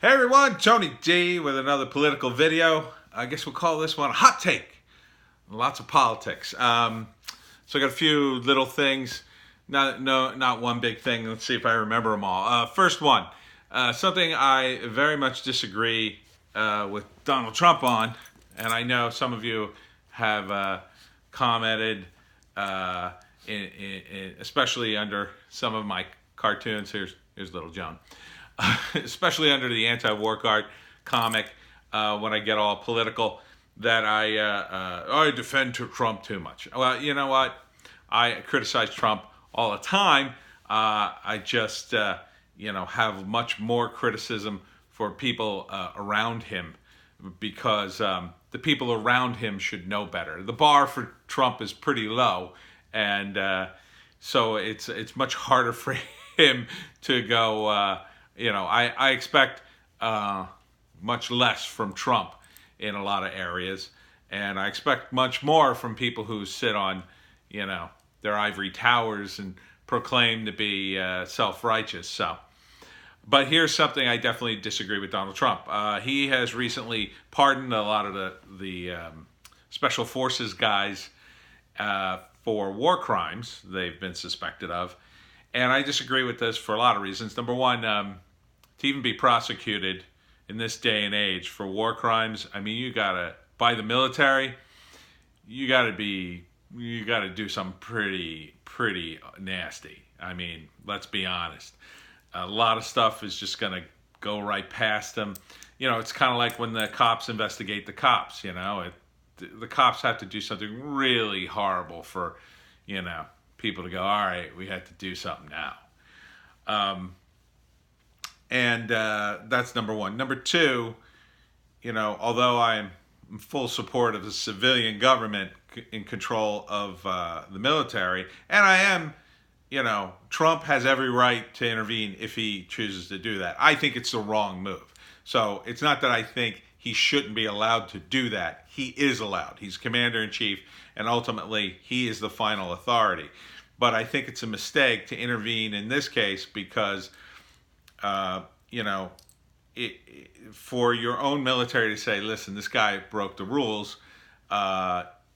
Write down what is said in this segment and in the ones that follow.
Hey everyone, Tony D with another political video. I guess we'll call this one a hot take. Lots of politics. So I got a few little things. Not one big thing. Let's see if I remember them all. First one, something I very much disagree with Donald Trump on, and I know some of you have commented, especially under some of my cartoons. Here's Little Joan. Especially under the anti-war card comic, when I get all political, that I defend Trump too much. Well, you know what? I criticize Trump all the time. I just have much more criticism for people around him, because the people around him should know better. The bar for Trump is pretty low, and so it's much harder for him to go. I expect much less from Trump in a lot of areas, and I expect much more from people who sit on, their ivory towers and proclaim to be self-righteous. So, but here's something I definitely disagree with Donald Trump. He has recently pardoned a lot of the special forces guys for war crimes they've been suspected of. And I disagree with this for a lot of reasons. Number one, to even be prosecuted in this day and age for war crimes, I mean, you gotta, by the military, you gotta do something pretty nasty. I mean, let's be honest. A lot of stuff is just gonna go right past them. It's kind of like when the cops investigate the cops. The cops have to do something really horrible for, people to go, all right, we have to do something now. And that's number one. Number two, although I'm in full support of the civilian government in control of the military, and I am, Trump has every right to intervene if he chooses to do that. I think it's the wrong move. So it's not that I think he shouldn't be allowed to do that. He is allowed. He's commander-in-chief, and ultimately he is the final authority. But I think it's a mistake to intervene in this case because, for your own military to say, listen, this guy broke the rules,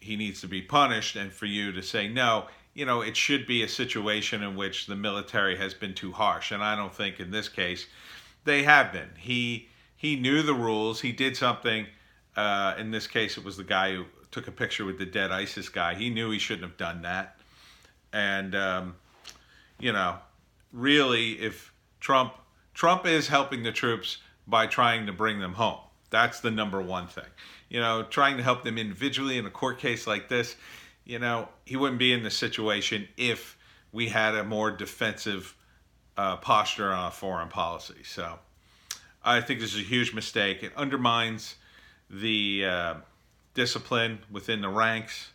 he needs to be punished, and for you to say no, it should be a situation in which the military has been too harsh. And I don't think in this case they have been. He knew the rules. He did something. In this case, it was the guy who took a picture with the dead ISIS guy. He knew he shouldn't have done that. And, really, if Trump is helping the troops by trying to bring them home. That's the number one thing. Trying to help them individually in a court case like this, he wouldn't be in this situation if we had a more defensive posture on foreign policy. So I think this is a huge mistake. It undermines the discipline within the ranks.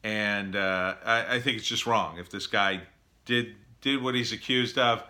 And I think it's just wrong. If this guy did what he's accused of,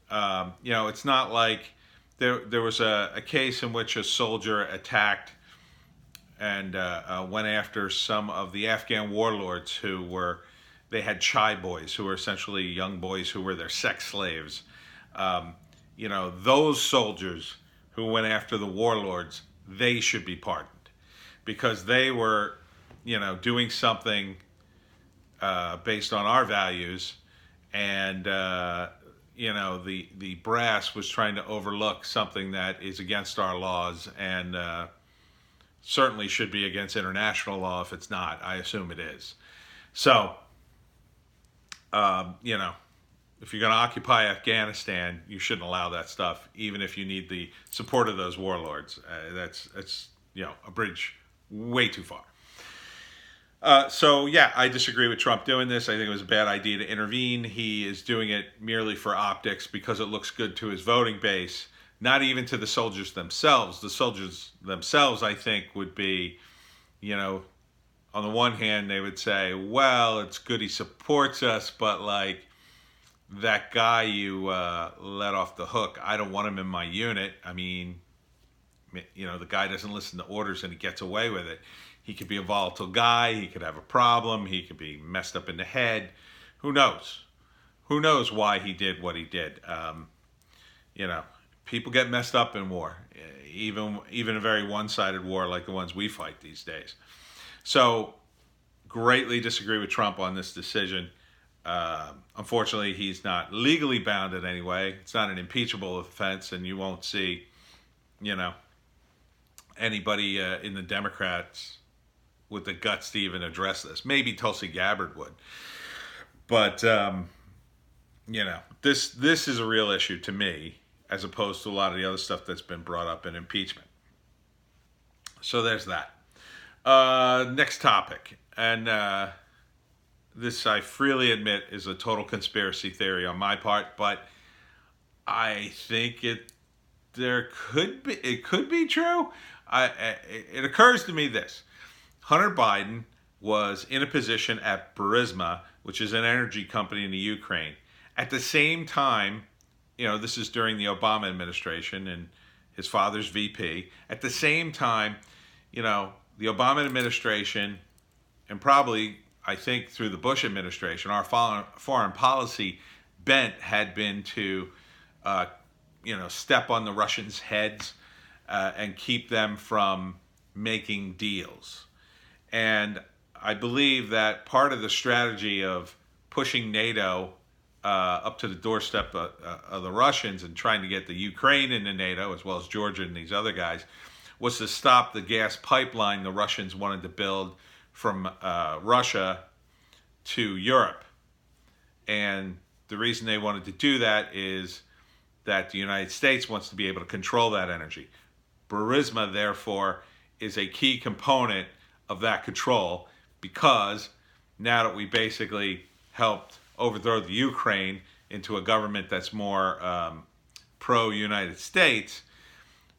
it's not like there was a case in which a soldier attacked and went after some of the Afghan warlords they had chai boys, who were essentially young boys who were their sex slaves. Those soldiers who went after the warlords, they should be pardoned because they were doing something based on our values, and the brass was trying to overlook something that is against our laws, and certainly should be against international law. If it's not, I assume it is. So, if you're going to occupy Afghanistan, you shouldn't allow that stuff, even if you need the support of those warlords. That's a bridge way too far. I disagree with Trump doing this. I think it was a bad idea to intervene. He is doing it merely for optics because it looks good to his voting base, not even to the soldiers themselves. The soldiers themselves, I think, would be, on the one hand, they would say, well, it's good he supports us, but like that guy you let off the hook, I don't want him in my unit. I mean, the guy doesn't listen to orders and he gets away with it. He could be a volatile guy. He could have a problem. He could be messed up in the head. Who knows? Who knows why he did what he did? people get messed up in war, even a very one-sided war like the ones we fight these days. So, greatly disagree with Trump on this decision. Unfortunately, he's not legally bound in any way. It's not an impeachable offense, and you won't see, you know, anybody in the Democrats with the guts to even address this. Maybe Tulsi Gabbard would, but you know, this is a real issue to me, as opposed to a lot of the other stuff that's been brought up in impeachment. So there's that. Next topic, and this I freely admit is a total conspiracy theory on my part, but I think it could be true. It occurs to me this: Hunter Biden was in a position at Burisma, which is an energy company in the Ukraine. At the same time, you know, this is during the Obama administration and his father's VP. At the same time, you know, the Obama administration, and probably, I think, through the Bush administration, our foreign policy bent had been to, you know, step on the Russians' heads and keep them from making deals. And I believe that part of the strategy of pushing NATO up to the doorstep of the Russians and trying to get the Ukraine into NATO, as well as Georgia and these other guys, was to stop the gas pipeline the Russians wanted to build from Russia to Europe. And the reason they wanted to do that is that the United States wants to be able to control that energy. Burisma, therefore, is a key component of that control, because now that we basically helped overthrow the Ukraine into a government that's more pro-United States,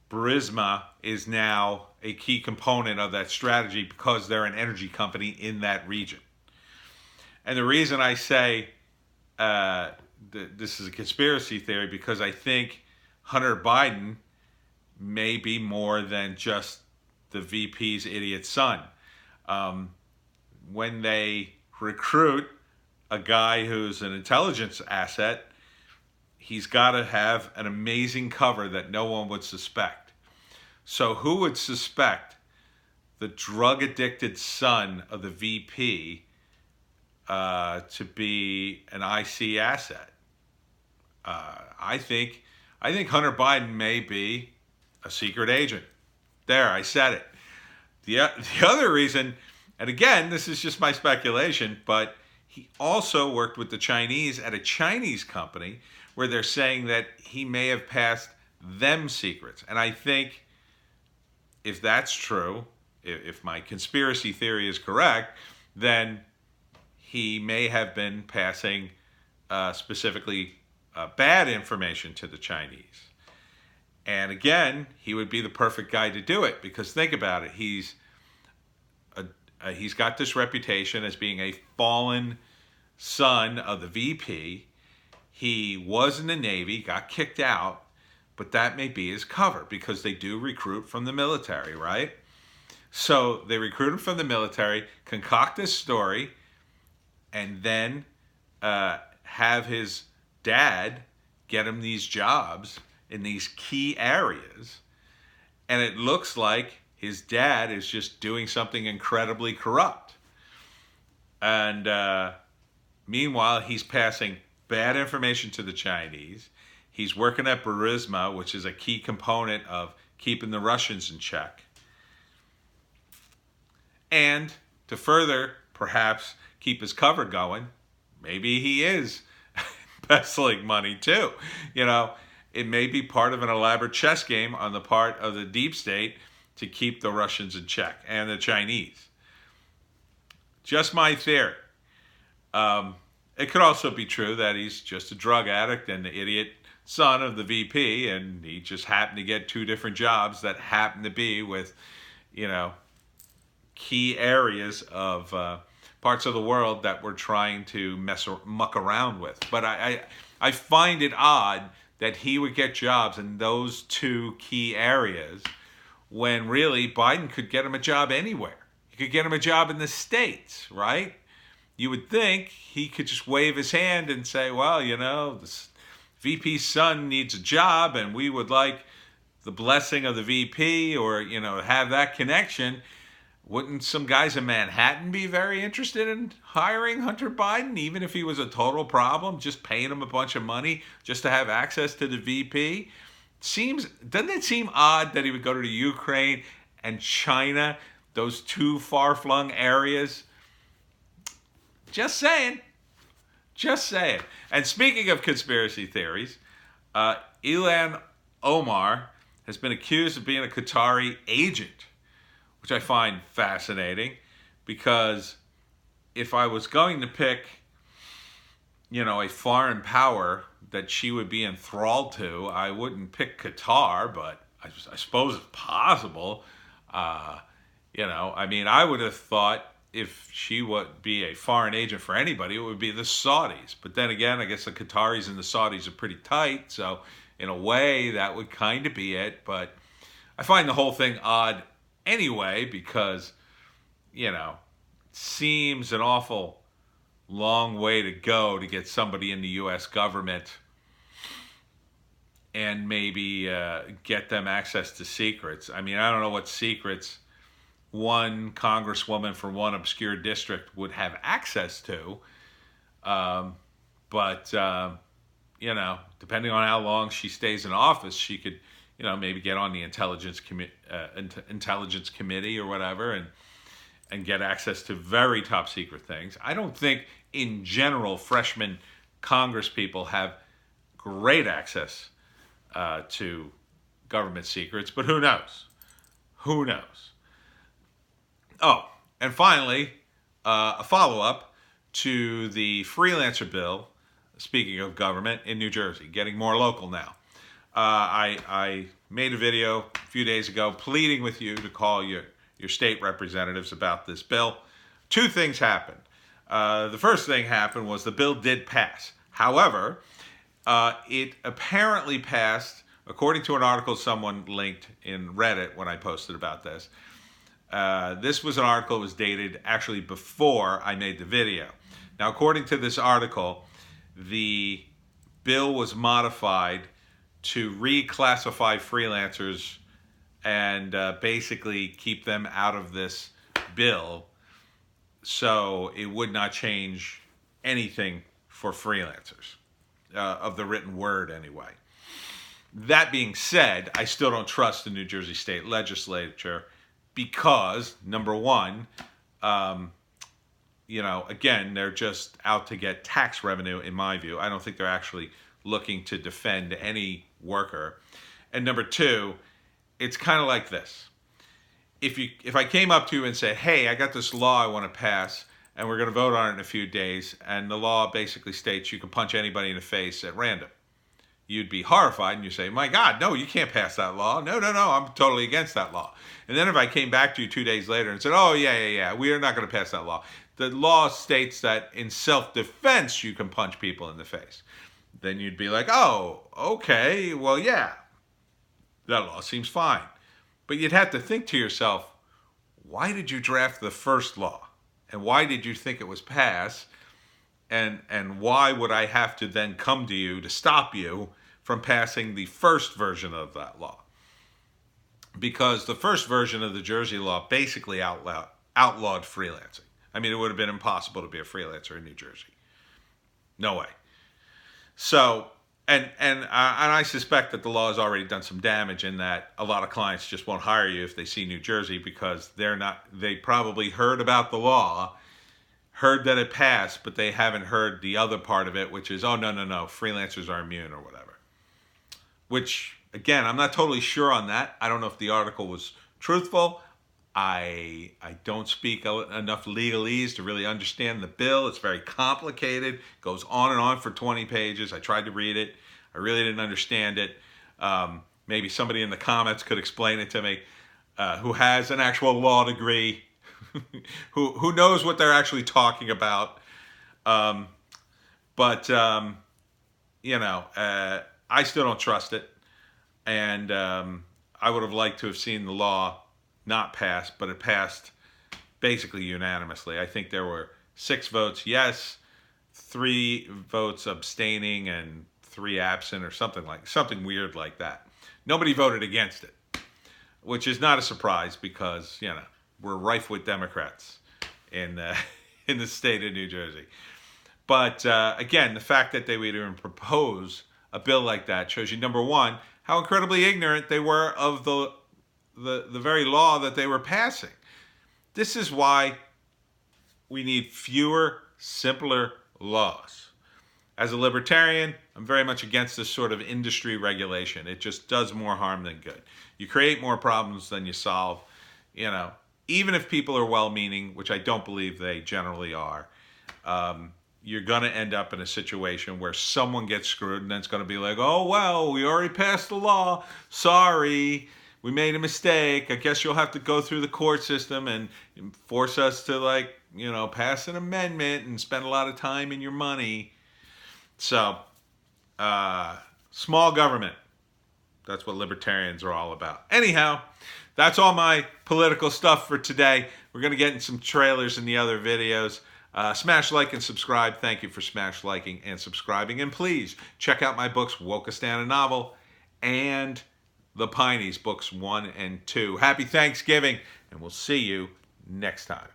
Burisma is now a key component of that strategy because they're an energy company in that region. And the reason I say this is a conspiracy theory, because I think Hunter Biden may be more than just the VP's idiot son. When they recruit a guy who's an intelligence asset, he's got to have an amazing cover that no one would suspect. So who would suspect the drug-addicted son of the VP to be an IC asset? I think Hunter Biden may be a secret agent. There, I said it. The other reason, and again, this is just my speculation, but he also worked with the Chinese at a Chinese company where they're saying that he may have passed them secrets. And I think if that's true, if my conspiracy theory is correct, then he may have been passing specifically bad information to the Chinese. And again, he would be the perfect guy to do it, because think about it. He's got this reputation as being a fallen son of the VP. He was in the Navy, got kicked out, but that may be his cover, because they do recruit from the military, right? So they recruit him from the military, concoct this story, and then have his dad get him these jobs in these key areas. And it looks like his dad is just doing something incredibly corrupt. And meanwhile, he's passing bad information to the Chinese. He's working at Burisma, which is a key component of keeping the Russians in check. And to further, perhaps, keep his cover going, maybe he is embezzling money too. You know, it may be part of an elaborate chess game on the part of the deep state to keep the Russians in check, and the Chinese. Just my theory. It could also be true that he's just a drug addict and the idiot son of the VP, and he just happened to get two different jobs that happen to be with, you know, key areas of parts of the world that we're trying to muck around with. But I find it odd that he would get jobs in those two key areas when really Biden could get him a job anywhere. He could get him a job in the States, right? You would think he could just wave his hand and say, well, you know, this VP's son needs a job and we would like the blessing of the VP, or, have that connection, wouldn't some guys in Manhattan be very interested in hiring Hunter Biden, even if he was a total problem, just paying him a bunch of money just to have access to the VP? Doesn't it seem odd that he would go to the Ukraine and China, those two far-flung areas? Just saying. Just saying. And speaking of conspiracy theories, Ilhan Omar has been accused of being a Qatari agent, which I find fascinating, because if I was going to pick, a foreign power that she would be enthralled to, I wouldn't pick Qatar, but I suppose it's possible. I would have thought if she would be a foreign agent for anybody, it would be the Saudis. But then again, I guess the Qataris and the Saudis are pretty tight, so in a way, that would kind of be it. But I find the whole thing odd anyway, because, it seems an awful long way to go to get somebody in the U.S. government and maybe get them access to secrets. I mean, I don't know what secrets one congresswoman from one obscure district would have access to. But depending on how long she stays in office, she could, maybe get on the intelligence committee or whatever, and get access to very top secret things. I don't think, in general, freshman Congress people have great access to government secrets, but who knows? Who knows? Oh, and finally, a follow-up to the freelancer bill, speaking of government, in New Jersey, getting more local now. I made a video a few days ago pleading with you to call your state representatives about this bill. Two things happened. The first thing happened was the bill did pass. However, it apparently passed, according to an article someone linked in Reddit when I posted about this. This was an article that was dated actually before I made the video. Now, according to this article, the bill was modified to reclassify freelancers and basically keep them out of this bill, so it would not change anything for freelancers, of the written word anyway. That being said, I still don't trust the New Jersey State Legislature because, number one, again, they're just out to get tax revenue, in my view. I don't think they're actually looking to defend any worker. And number two, it's kind of like this. If I came up to you and said, hey, I got this law I want to pass, and we're going to vote on it in a few days, and the law basically states you can punch anybody in the face at random, you'd be horrified and you say, my God, no, you can't pass that law. No, I'm totally against that law. And then if I came back to you 2 days later and said, oh, yeah, we are not going to pass that law. The law states that in self-defense you can punch people in the face. Then you'd be like, oh, okay, well, yeah, that law seems fine. But you'd have to think to yourself, why did you draft the first law? And why did you think it was passed? And why would I have to then come to you to stop you from passing the first version of that law? Because the first version of the Jersey law basically outlawed freelancing. I mean, it would have been impossible to be a freelancer in New Jersey. No way. So, and I suspect that the law has already done some damage in that a lot of clients just won't hire you if they see New Jersey because they probably heard about the law, heard that it passed, but they haven't heard the other part of it, which is, oh, no, freelancers are immune or whatever. Which, again, I'm not totally sure on that. I don't know if the article was truthful. I don't speak enough legalese to really understand the bill. It's very complicated. It goes on and on for 20 pages. I tried to read it. I really didn't understand it. Maybe somebody in the comments could explain it to me, who has an actual law degree, who knows what they're actually talking about. I still don't trust it. And I would have liked to have seen the law not passed, but it passed basically unanimously. I think there were 6 votes yes, 3 votes abstaining, and 3 absent or something weird like that. Nobody voted against it, which is not a surprise because, we're rife with Democrats in in the state of New Jersey. But again, the fact that they would even propose a bill like that shows you, number one, how incredibly ignorant they were of the very law that they were passing. This is why we need fewer, simpler laws. As a libertarian, I'm very much against this sort of industry regulation. It just does more harm than good. You create more problems than you solve. Even if people are well-meaning, which I don't believe they generally are, you're going to end up in a situation where someone gets screwed, and then it's going to be like, oh, well, we already passed the law. Sorry, we made a mistake. I guess you'll have to go through the court system and force us to, pass an amendment and spend a lot of time and your money. So, small government. That's what libertarians are all about. Anyhow, that's all my political stuff for today. We're going to get in some trailers in the other videos. Smash like and subscribe. Thank you for smash liking and subscribing. And please check out my books, Wokistan, a Novel, and the Pineys Books 1 and 2. Happy Thanksgiving, and we'll see you next time.